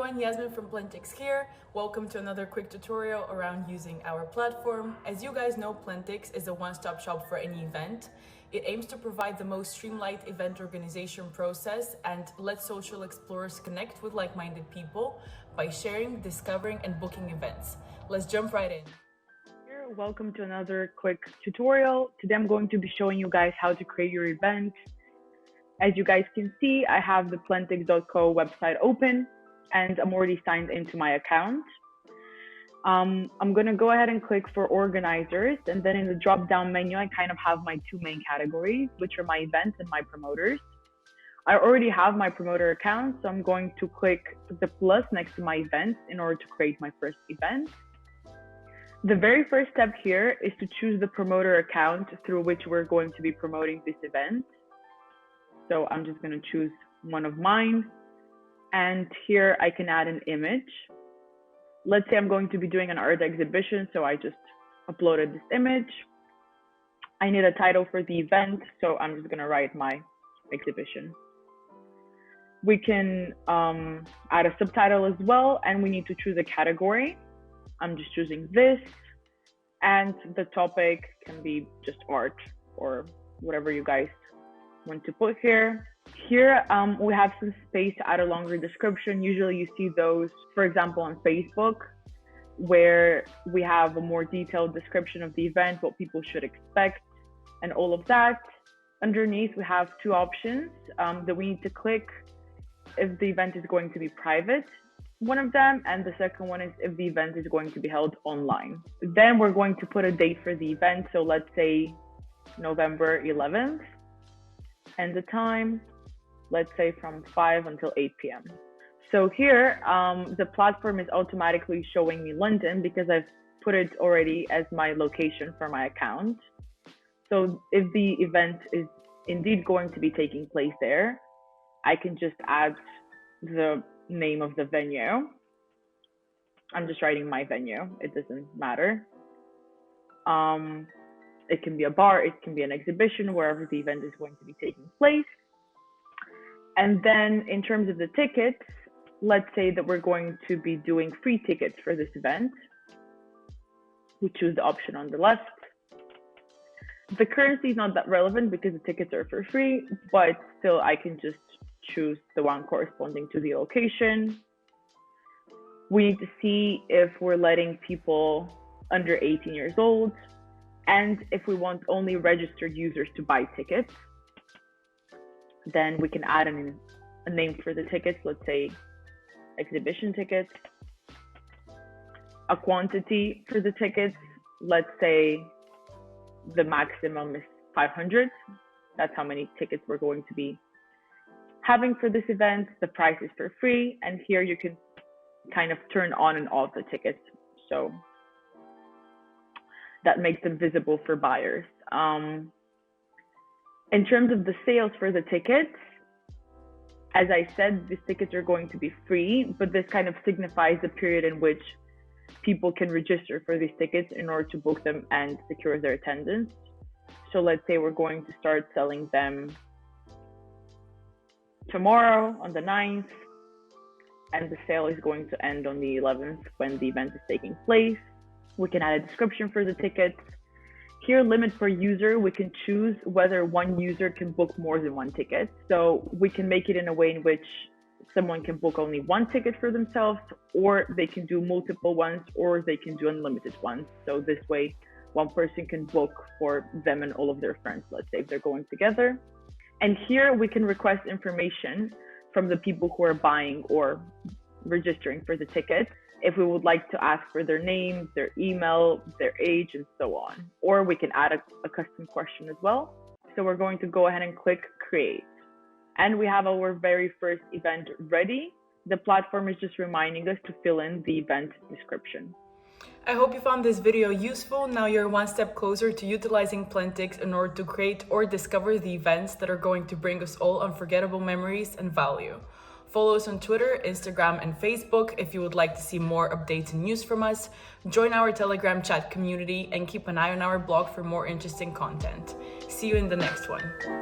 everyone, Yasmin from Plentix here. Welcome to another quick tutorial around using our platform. As you guys know, Plentix is a one-stop shop for any event. It aims to provide the most streamlined event organization process and let social explorers connect with like-minded people by sharing, discovering, and booking events. Let's jump right in. Welcome to another quick tutorial. Today I'm going to be showing you guys how to create your event. As you guys can see, I have the plentix.co website open and I'm already signed into my account. I'm going to go ahead and click for organizers, and then in the drop down menu I kind of have my two main categories, which are my events and my promoters. I already have my promoter account, so I'm going to click the plus next to my events in order to create my first event. The very first step here is to choose the promoter account through which we're going to be promoting this event. So I'm just going to choose one of mine, and here I can add an image. Let's say I'm going to be doing an art exhibition, so I just uploaded this image. I need a title for the event, so I'm just going to write my exhibition. We can add a subtitle as well, and we need to choose a category. I'm just choosing this, and the topic can be just art or whatever you guys want to put here. Here we have some space to add a longer description. Usually you see those, for example, on Facebook, where we have a more detailed description of the event, what people should expect, and all of that. Underneath, we have two options that we need to click if the event is going to be private, one of them, and the second one is if the event is going to be held online. Then we're going to put a date for the event. So let's say November 11th. And the time, let's say from 5 until 8 p.m. So here, the platform is automatically showing me London because I've put it already as my location for my account. So if the event is indeed going to be taking place there, I can just add the name of the venue. I'm just writing my venue. It doesn't matter. It can be a bar, it can be an exhibition, wherever the event is going to be taking place. And then in terms of the tickets, let's say that we're going to be doing free tickets for this event. We choose the option on the left. The currency is not that relevant because the tickets are for free, but still I can just choose the one corresponding to the location. We need to see if we're letting people under 18 years old, and if we want only registered users to buy tickets. Then we can add a name for the tickets, let's say exhibition tickets. A quantity for the tickets, let's say the maximum is 500. That's how many tickets we're going to be having for this event. The price is for free, and here you can kind of turn on and off the tickets, so that makes them visible for buyers. In terms of the sales for the tickets, as I said, these tickets are going to be free, but this kind of signifies the period in which people can register for these tickets in order to book them and secure their attendance. So let's say we're going to start selling them tomorrow on the 9th, and the sale is going to end on the 11th when the event is taking place. We can add a description for the tickets. Here, limit per user, we can choose whether one user can book more than one ticket. So we can make it in a way in which someone can book only one ticket for themselves, or they can do multiple ones, or they can do unlimited ones. So this way, one person can book for them and all of their friends, let's say if they're going together. And here we can request information from the people who are buying or registering for the tickets, if we would like to ask for their name, their email, their age, and so on. Or we can add a custom question as well. So we're going to go ahead and click create. And we have our very first event ready. The platform is just reminding us to fill in the event description. I hope you found this video useful. Now you're one step closer to utilizing Plentix in order to create or discover the events that are going to bring us all unforgettable memories and value. Follow us on Twitter, Instagram, and Facebook if you would like to see more updates and news from us. Join our Telegram chat community and keep an eye on our blog for more interesting content. See you in the next one.